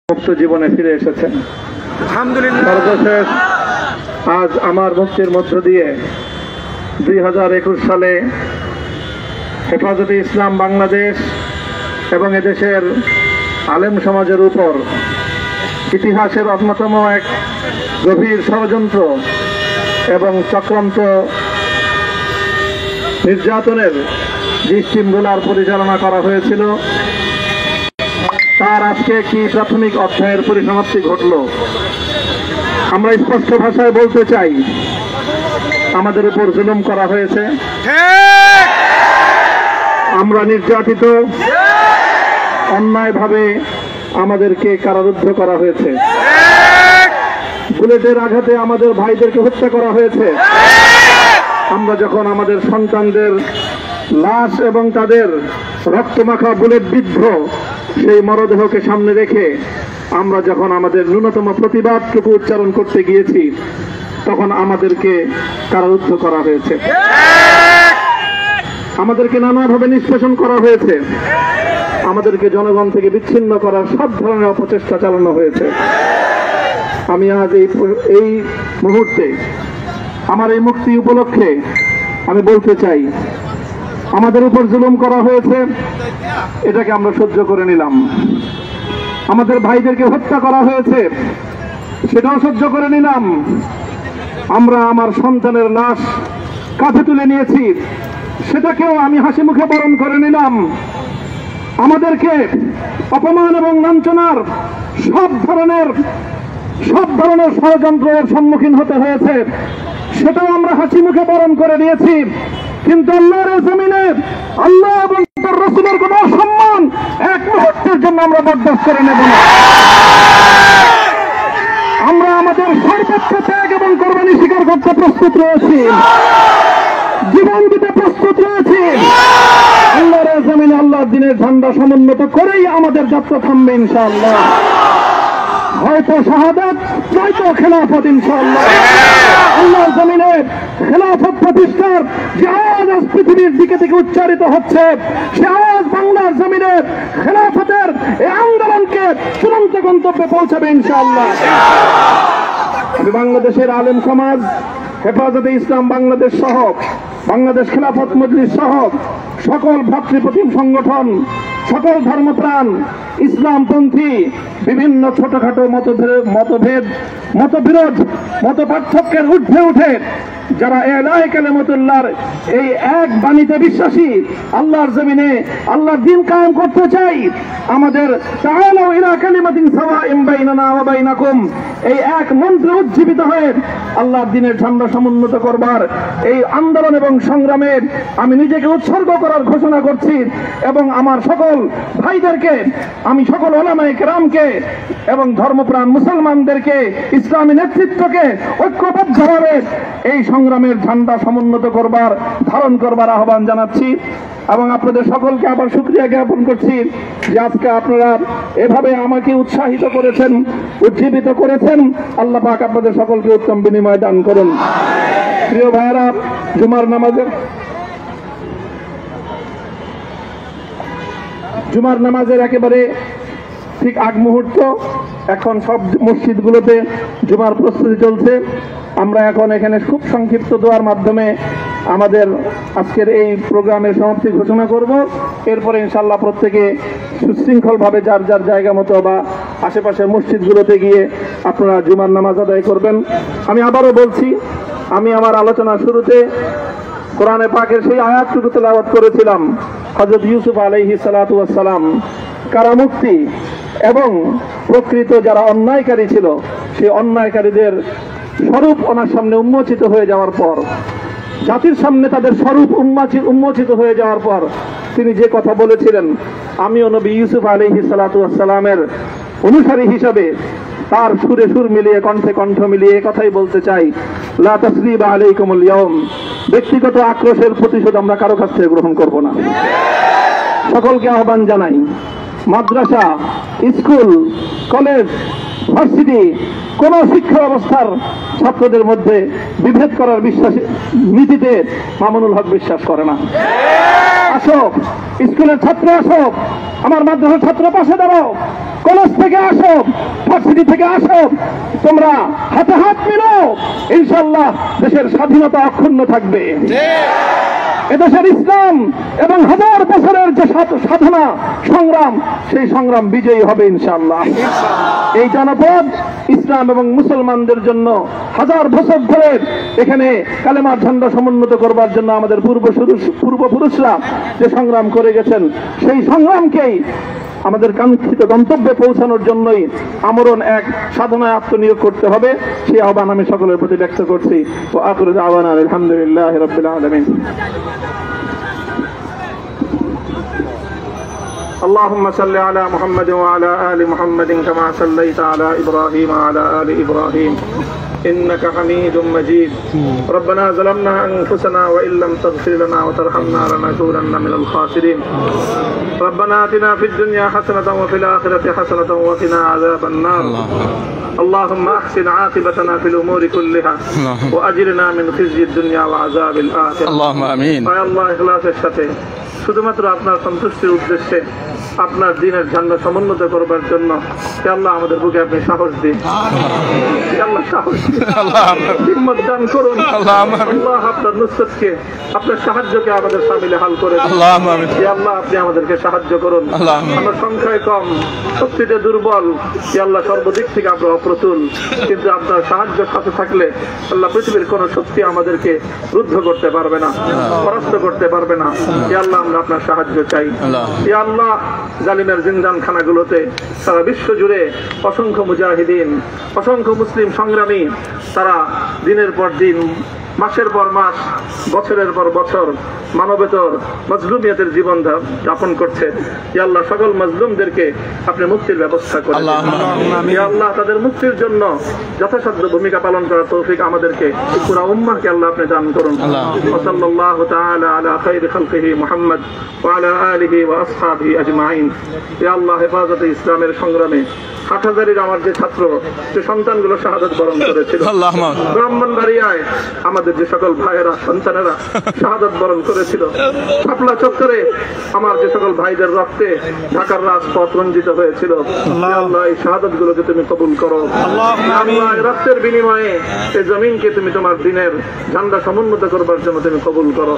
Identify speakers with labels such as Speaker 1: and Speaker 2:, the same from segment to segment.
Speaker 1: মুক্ত জীবনে ফিরে এসেছেন। আলহামদুলিল্লাহ। সর্বশেষ আজ আমার মুক্তির মধ্য দিয়ে 2021 সালে হেফাজতে ইসলাম বাংলাদেশ এবং এদেশের আলেম সমাজের উপর ইতিহাসের অন্যতম এক গভীর ষড়যন্ত্র এবং চক্রান্ত নির্যাতনের যে স্টিমরোলার পরিচালনা করা হয়েছিল, তার আজকে একটি প্রাথমিক অধ্যায়ের পরিসমাপ্তি ঘটল। আমরা স্পষ্ট ভাষায় বলতে চাই, আমাদের উপর জুলুম করা হয়েছে, আমরা নির্যাতিত, অন্যায়ভাবে আমাদেরকে কারারুদ্ধ করা হয়েছে, বুলেটের আঘাতে আমাদের ভাইদেরকে হত্যা করা হয়েছে। আমরা যখন আমাদের সন্তানদের লাশ এবং তাদের রক্তমাখা বুলেট বিদ্ধ সেই মরদেহকে সামনে রেখে আমরা যখন আমাদের ন্যূনতম প্রতিবাদটুকু উচ্চারণ করতে গিয়েছি, তখন আমাদেরকে কারারুদ্ধ করা হয়েছে, আমাদেরকে নানাভাবে নিষ্পেষণ করা হয়েছে, আমাদেরকে জনগণ থেকে বিচ্ছিন্ন করার সব ধরনের অপচেষ্টা চালানো হয়েছে। আমি আজ এই মুহূর্তে আমার এই মুক্তি উপলক্ষে আমি বলতে চাই, আমাদের উপর জুলুম করা হয়েছে, এটাকে আমরা সহ্য করে নিলাম। আমাদের ভাইদেরকে হত্যা করা হয়েছে, সেটাও সহ্য করে নিলাম। আমরা আমার সন্তানের লাশ কাঁধে তুলে নিয়েছি, সেটাকেও আমি হাসি মুখে বরণ করে নিলাম। আমাদেরকে অপমান এবং লাঞ্ছনার সব ধরনের ষড়যন্ত্রের সম্মুখীন হতে হয়েছে, সেটাও আমরা হাসি মুখে বরণ করে নিয়েছি। কিন্তু আল্লাহর জমিনে আল্লাহ এবং তার রাসূলের কোন সম্মান এক মুহূর্তের জন্য আমরা বরদাস্ত করে নেব না। আমরা আমাদের সর্বোচ্চ ত্যাগ এবং কোরবানি স্বীকার করতে প্রস্তুত রয়েছি, জীবন দিতে প্রস্তুত রয়েছি। আল্লাহর জমিনে আল্লাহর দ্বীনের ঝান্ডা সমুন্নত করেই আমাদের যাত্রা থামবে ইনশাআল্লাহ। হয়তো শাহাদাত, নয়তো খেলাফত ইনশাআল্লাহ। আল্লাহর জমিনে খেলাফত প্রতিষ্ঠার যে আওয়াজ পৃথিবীর দিকে থেকে উচ্চারিত হচ্ছে, সে আওয়াজ বাংলার জমিনে খেলাফতের এই আন্দোলনকে চূড়ান্ত গন্তব্যে পৌঁছাবে ইনশাআল্লাহ। আমি বাংলাদেশের আলেম সমাজ, হেফাজতে ইসলাম বাংলাদেশ সহ বাংলাদেশ খেলাফত মজলিস সহ সকল ভ্রাতৃপ্রতিম সংগঠন, সকল ধর্মপ্রাণ, ইসলামপন্থী বিভিন্ন ছোটখাটো মতভেদ, মতবিরোধ, মত পার্থক্যের ঊর্ধ্বে উঠে যারা ইলাহি কালিমাতুল্লাহর এই এক বাণীতে বিশ্বাসী, আল্লাহর জমিনে আল্লাহর দ্বীন কায়েম করতে চাই, আমাদের তাআলাউ ইলা কালিমাতিন সাওয়াইন বাইনানা ওয়া বাইনাকুম এই এক মন্ত্রে উজ্জীবিত হয়ে আল্লাহর দ্বীনের ঝান্ডা সমুন্নত করবার এই আন্দোলন এবং সংগ্রামে আমি নিজেকে উৎসর্গ করার ঘোষণা করছি। এবং আমার সকল ভাইদেরকে, আমি সকল উলামায়ে কেরামকে এবং ধর্মপ্রাণ মুসলমানদেরকে, ইসলামী নেতৃত্বকে ঐক্যবদ্ধভাবে এই সংগ্রামের ঝান্ডা সমুন্নত করবার, ধারণ করবার আহ্বান জানাচ্ছি। এবং আপনাদের সকলকে আবার শুকরিয়া জ্ঞাপন করছি যে আজকে আপনারা এভাবে আমাকে উৎসাহিত করেছেন, উজ্জীবিত করেছেন। আল্লাহ পাক আপনাদের সকলকে উত্তম বিনিময় দান করুন। প্রিয় ভাইয়েরা, জুমার নামাজের একেবারে ঠিক আগ মুহূর্ত, এখন সব মসজিদগুলোতে জুমার প্রস্তুতি চলছে। আমরা এখন এখানে খুব সংক্ষিপ্ত দোয়ার মাধ্যমে আমাদের আজকের এই প্রোগ্রামের সমাপ্তি ঘোষণা করব। এরপরে ইনশাআল্লাহ প্রত্যেকে সুশৃঙ্খলভাবে যার যার জায়গা মতো বা আশেপাশের মসজিদগুলোতে গিয়ে আপনারা জুমার নামাজ আদায় করবেন। আমি আবারও বলছি, আমি আমার আলোচনার শুরুতে কোরআনে পাকের সেই আয়াতটুকু তেলাওয়াত করেছিলাম, হযরত ইউসুফ আলাইহিস সালাতু ওয়াস সালাম কারামুক্তি এবং প্রকৃত যারা অন্যায়কারী ছিল, সেই অন্যায়কারীদের স্বরূপ ওনার সামনে উন্মোচিত হয়ে যাওয়ার পর, জাতির সামনে তাদের স্বরূপ উন্মোচিত হয়ে যাওয়ার পর তিনি যে কথা বলেছিলেন, আমিও নবী ইউসুফ আলাইহিস সালাতু ওয়াস সালামের অনুসারী হিসাবে তার সুরে সুর মিলিয়ে, কণ্ঠে কণ্ঠ মিলিয়ে কথাই বলতে চাই, লা তাসরিবা আলাইকুমুল ইয়াউম। ব্যক্তিগত আক্রোশের প্রতিশোধ আমরা কারো কাছ থেকে গ্রহণ করব না। সকলকে আহ্বান জানাই, মাদ্রাসা, স্কুল, কলেজ, ভার্সিটি কোন শিক্ষা ব্যবস্থার ছাত্রদের মধ্যে বিভেদ করার নীতিতে মামুনুল হক বিশ্বাস করে না। আসো, স্কুলের ছাত্র আসো, আমার মাদ্রাসার ছাত্র পাশে দাঁড়াও, কলেজ থেকে আসো, ভার্সিটি থেকে আসো, তোমরা হাতে হাত মিলাও, ইনশাআল্লাহ দেশের স্বাধীনতা অক্ষুণ্ণ থাকবে। এদেশের ইসলাম এবং হাজার বছরের যে সাধনা সংগ্রাম, সেই সংগ্রাম বিজয়ী হবে ইনশাআল্লাহ। এই জনপদ ইসলাম এবং মুসলমানদের জন্য হাজার বছর ধরে এখানে কালেমার ঝান্ডা সমুন্নত করবার জন্য আমাদের পূর্বপুরুষরা যে সংগ্রাম করে গেছেন, সেই সংগ্রামকেই আমাদের কাঙ্ক্ষিত গন্তব্যে পৌঁছানোর জন্যই আমরণ এক সাধনায় আত্মনিয়োগ করতে হবে। সেই আহ্বান আমি সকলের প্রতি ব্যক্ত করছি। ও আখিরু দাওয়ানা আলহামদুলিল্লাহি রাব্বিল আলামিন। اللهم صل على محمد وعلى آل محمد كما صليت على إبراهيم وعلى آل إبراهيم إنك حميد مجيد. ربنا ظلمنا أنفسنا وإن لم تغفر لنا وترحمنا لنكونن من الخاسرين. ربنا آتنا في الدنيا حسنة وفي الآخرة حسنة وقنا عذاب النار. اللهم أحسن عاقبتنا في الأمور كلها وأجرنا من خزي الدنيا وعذاب الآخرة.
Speaker 2: اللهم آمين.
Speaker 1: يا الله إخلاصের সাথে শুধুমাত্র আপনার সন্তুষ্টির উদ্দেশ্যে আপনার দ্বীনের ঝান্ডা সমুন্নত করবার জন্য হে আল্লাহ আমাদের বুকে আপনি সাহস দিন, হে আল্লাহ সাহস দিন, হিম্মত দান করুন। আল্লাহ আপনার নুসরতকে, আপনার সাহায্যকে আমাদের সামিলে হাল করে দিন। হে আল্লাহ আপনি আমাদেরকে সাহায্য করুন। আমরা সংখ্যায় কম, শক্তিতে দুর্বল, হে আল্লাহ সর্বদিক থেকে আমরা অপ্রতুল, কিন্তু আপনার সাহায্য সাথে থাকলে আল্লাহ পৃথিবীর কোন শক্তি আমাদেরকে রুদ্ধ করতে পারবে না, পরাস্ত করতে পারবে না। হে আল্লাহ আমরা আপনার সাহায্য চাই। হে আল্লাহ জালিমের জিন্দান খানাগুলোতে সারা বিশ্ব জুড়ে অসংখ্য মুজাহিদিন, অসংখ্য মুসলিম সংগ্রামী তারা দিনের পর দিন, মাসের পর মাস, বছরের পর বছর মানবেতর মজলুমিয়তের জীবন যাপন করছে। ইয়া আল্লাহ সকল মজলুমদেরকে আপনি মুক্তির ব্যবস্থা করে দিন। ইয়া আল্লাহ তাদের মুক্তির জন্য যথাসাধ্য ভূমিকা পালন করার তৌফিক আমাদেরকে, পুরা উম্মাহকে আল্লাহ আপনি দান করুন। সাল্লাল্লাহু তাআলা আলা খায়রি খালকিহি মুহাম্মদ ওয়া আলা আলিহি ওয়া আসহাবিহি আজমাইন। ইয়া আল্লাহ হেফাজতে ইসলামের সংগ্রামে হাটহাজারীর আমার যে ছাত্র, যে সন্তানগুলো শাহাদাত বরণ করেছিল, ব্রাহ্মণবাড়িয়ায় আমাদের যে সকল ভাইয়েরা, সন্তানেরা শাহাদাত বরণ করেছিল, শাপলা চত্বরে আমার যে সকল ভাইদের রক্তে ঢাকার রাজপথ রঞ্জিত হয়েছিল, আল্লাহ এই শাহাদাত গুলোকে তুমি কবুল করো। আল্লাহ রক্তের বিনিময়ে এই জমিনকে তুমি তোমার দ্বীনের ঝান্ডা সমুন্নত করবার জন্য তুমি কবুল করো।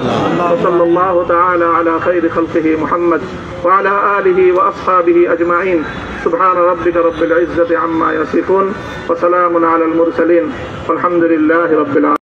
Speaker 1: সাল্লাল্লাহু তাআলা আলা খায়রি খালকিহি মুহাম্মদ ওয়া আলা আলিহি ওয়া আসহাবিহি আজমাইন। সুবহান রাব্বিকা রাব্বিল ইজ্জাতি আম্মা ইয়াসিফুন ওয়া সালামুন আলাল মুরসালিন ওয়ালহামদুলিল্লাহি রাব্বিল আলামিন।